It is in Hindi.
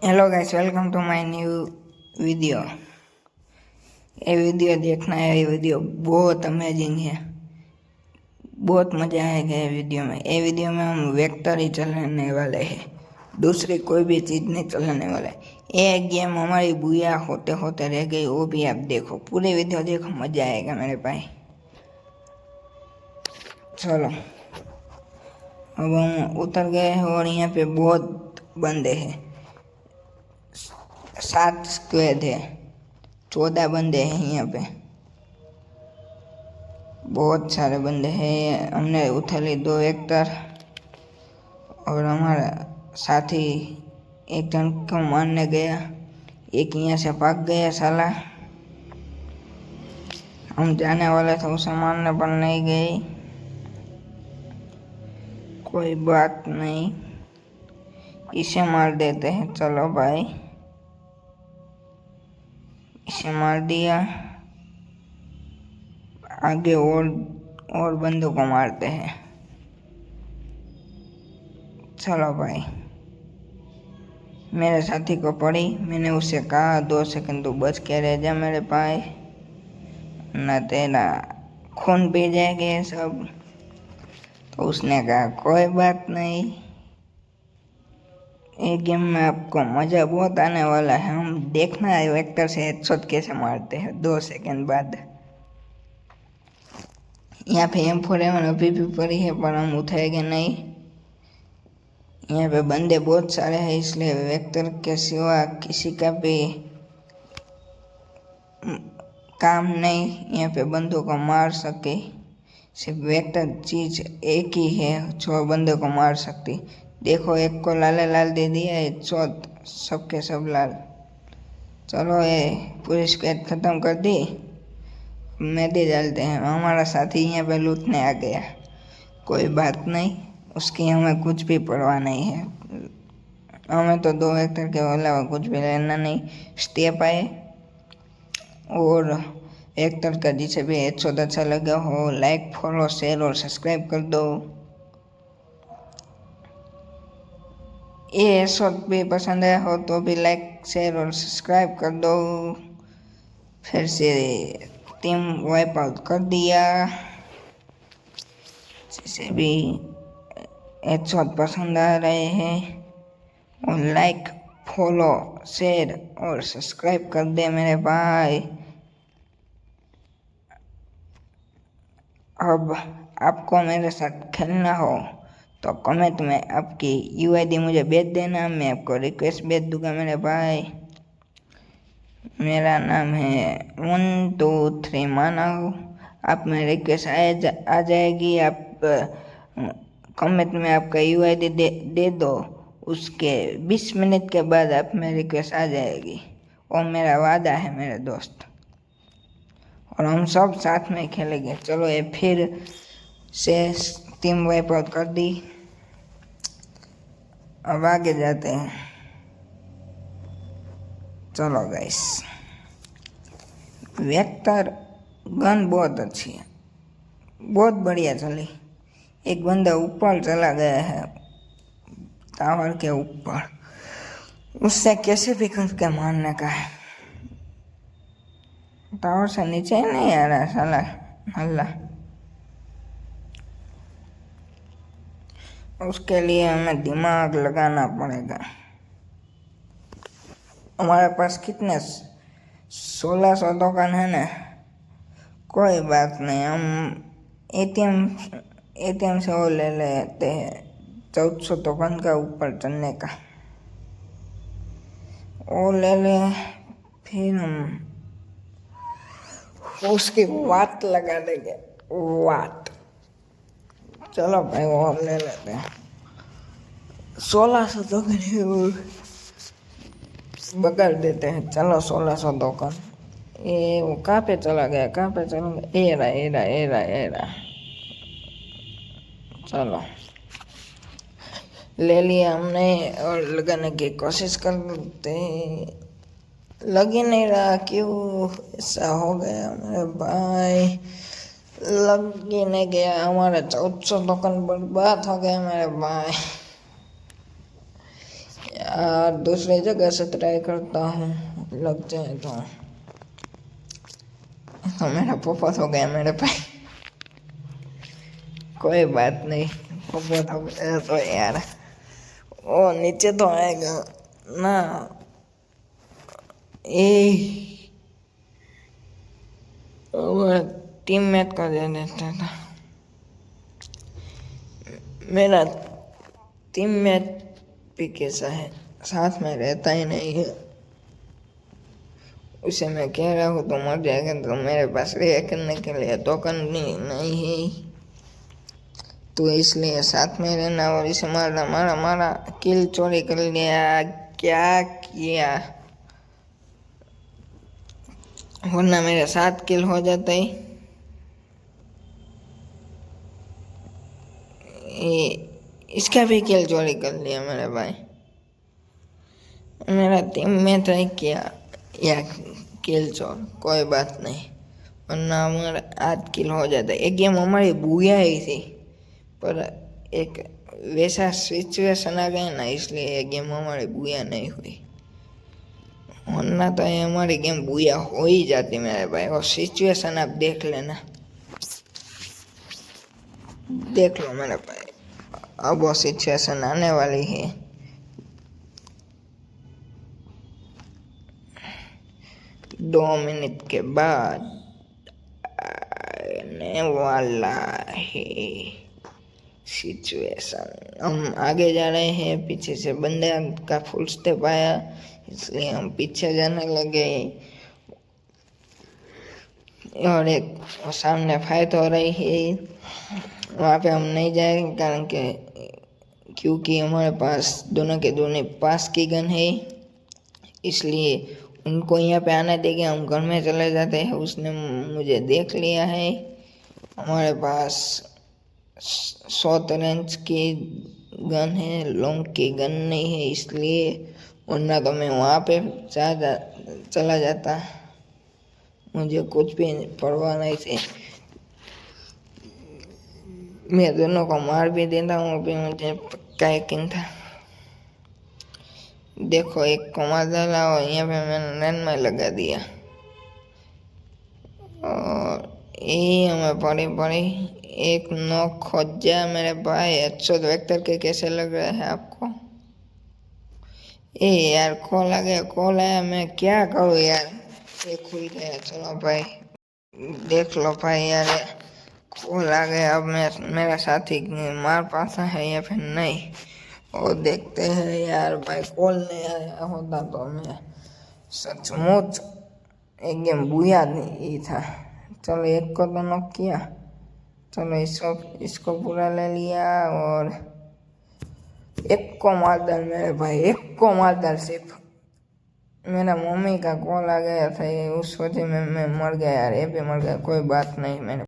Hello guys, welcome to my new video. ये वीडियो देखना है। ये वीडियो बहुत अमेजिंग है, बहुत मज़ा आएगा ये वीडियो में। ये वीडियो में हम वेक्टर ही चलाने वाले हैं, दूसरी कोई भी चीज़ नहीं चलाने वाला है। ये गेम हमारी बुआ होते होते रह गई, वो भी आप देखो, पूरी वीडियो देखो, मज़ा आएगा मेरे भाई। चलो, अब हम उतर गए हैं और यहाँ पे बहुत बंदे हैं। 7 स्क्वाड है, 14 बंदे हैं यहाँ पे, बहुत सारे बंदे हैं। हमने उठा ली 2 वेक्टर और हमारा साथी एक जन को मारने गया, एक यहाँ से भाग गया साला। हम जाने वाले थे उसे मारने पर नहीं गए, कोई बात नहीं, इसे मार देते हैं। चलो भाई, इसे मार दिया। आगे और बंदों को मारते हैं। चलो भाई, मेरे साथी को पड़ी, मैंने उसे कहा 2 सेकंड तो बच के रह जा मेरे भाई, ना तेरा खून पी जाएंगे सब। तो उसने कहा कोई बात नहीं, एक गेम में आपको मज़ा बहुत आने वाला है। हम देखना है वेक्टर से हेडशॉट कैसे मारते हैं 2 सेकंड बाद। यहाँ पे M4A1 अभी भी पड़ी है पर हम उठाएंगे नहीं। यहाँ पे बंदे बहुत सारे हैं, इसलिए वेक्टर के सिवा किसी का भी काम नहीं यहाँ पे बंदों को मार सके। सिर्फ वेक्टर चीज़ एक ही है जो बंदे को मार सकती। देखो, एक को लाल लाल दे दिया है, सबके सब लाल। चलो, ये पूरी स्क्वाड ख़त्म कर दी, मेहंदी डालते हैं। हमारा साथी यहाँ पे लूटने आ गया, कोई बात नहीं, उसकी हमें कुछ भी परवाह नहीं है। हमें तो 2 वेक्टर के अलावा कुछ भी लेना नहीं। स्टेप आए और वेक्टर का जिसे भी हेडशॉट अच्छा लगा हो, लाइक, फॉलो, शेयर और सब्सक्राइब कर दो। ये हेडशॉट भी पसंद आया हो तो भी लाइक, शेयर और सब्सक्राइब कर दो। फिर से टीम वाइप आउट कर दिया। जिसे भी हेडशॉट पसंद आ रहे हैं और लाइक, फॉलो, शेयर और सब्सक्राइब कर दे मेरे भाई। अब आपको मेरे साथ खेलना हो तो कमेंट में आपकी UID मुझे भेज देना, मैं आपको रिक्वेस्ट भेज दूंगा मेरे भाई। मेरा नाम है 123 मानव। आप में रिक्वेस्ट आ जाएगी। आप कमेंट में आपका UID दे दो, उसके 20 मिनट के बाद आप में रिक्वेस्ट आ जाएगी। और मेरा वादा है मेरे दोस्त, और हम सब साथ में खेलेंगे। चलो, ये फिर से टीम वाइप आउट कर दी। अब आगे जाते हैं। चलो गाइस, वेक्टर गन बहुत अच्छी है, बहुत बढ़िया चली। एक बंदा ऊपर चला गया है, टावर के ऊपर, उससे कैसे भी करके मारने का है। टावर से नीचे नहीं आ रहा साला हल्ला। उसके लिए हमें दिमाग लगाना पड़ेगा। हमारे पास कितने 1600 टोकन है ना, कोई बात नहीं, हम एटीएम से वो ले लेते हैं 1400 टोकन का ऊपर चढ़ने का, वो ले ले। फिर हम उसकी वाट लगा देंगे, वाट। चलो भाई, वो ले लेते हैं। 1600 टोकन बगल देते हैं। चलो, 1600 टोकन। ये वो कहाँ पे चला गया, कहाँ पे चला गया? ए रहा। चलो, ले लिया हमने और लगाने की कोशिश करते, लग ही नहीं रहा। क्यों ऐसा हो गया मेरे भाई? लग ही नहीं गया। हमारे 1400 टोकन बर्बाद हो गए मेरे भाई। यार दूसरी जगह से ट्राई करता हूँ, लग जाए तो मेरा पोपट हो गया मेरे भाई। कोई बात नहीं, पोपट हो गया तो यार ओ नीचे तो आएगा ना। ए टीममेट का दे देता था, मेरा टीममेट भी कैसा है, साथ में रहता ही नहीं है। उसे मैं कह रहा हूँ तो मर जाएगा, तो मेरे पास रिएक्ट करने के लिए टोकन नहीं है, तो इसलिए साथ में रहना और इसे मारना। मारा मारा, किल चोरी कर लिया, क्या किया, वरना मेरे 7 किल हो जाते ही। इसका भी किल चोरी कर लिया मेरे भाई। मेरा टीम में तो किया या किल चोर, कोई बात नहीं, वरना हमारा 8 किल हो जाता। एक गेम हमारी बुया ही थी, पर एक वैसा सिचुएशन आ गया ना, इसलिए ये गेम हमारी बुया नहीं हुई, वरना तो ये हमारी गेम बुया हो ही जाती मेरे भाई। और सिचुएशन आप देख लेना, देख लो मेरे भाई, अब वो सिचुएशन आने वाली है। दो मिनट के बाद आने वाला है सिचुएशन। हम आगे जा रहे हैं, पीछे से बंदे का फुल स्टेप आया, इसलिए हम पीछे जाने लगे। और एक सामने फाइट हो रही है, वहाँ पे हम नहीं जाएंगे, कारण के क्योंकि हमारे पास दोनों के दोनों पास की गन है, इसलिए उनको यहाँ पे आने देंगे। हम घर में चले जाते हैं, उसने मुझे देख लिया है। हमारे पास शॉर्ट रेंज की गन है, लॉन्ग की गन नहीं है, इसलिए वरना तो मैं वहाँ पे चला जाता, मुझे कुछ भी परवाह नहीं थी, मैं दोनों को मार भी देता हूँ, भी मुझे पक्का यकीन था। देखो एक को मार डाला और यहाँ पे मैंने रन में लगा दिया, और ये हमें पड़ी एक नॉक खोजा मेरे भाई। अच्छो वेक्टर के कैसे लग रहा है आपको? ए यार कॉल आ गया, कॉल आया, मैं क्या करूँ यार, ये खुल गया। चलो भाई देख लो भाई यार, कॉल आ गया। अब मेरा साथी मार पाता है या फिर नहीं, और देखते हैं यार। भाई कॉल नहीं आया होता तो मैं सचमुच एक गेम बुया नहीं था। चलो एक को तो नॉक किया, चलो इसको पूरा ले लिया, और एक को मार डाल मेरे भाई, एक को मार डाल। सिर्फ मेरा मम्मी का कॉल आ गया था, ये उस वजह में मैं मर गया यार, ये भी मर गया, कोई बात नहीं। मैंने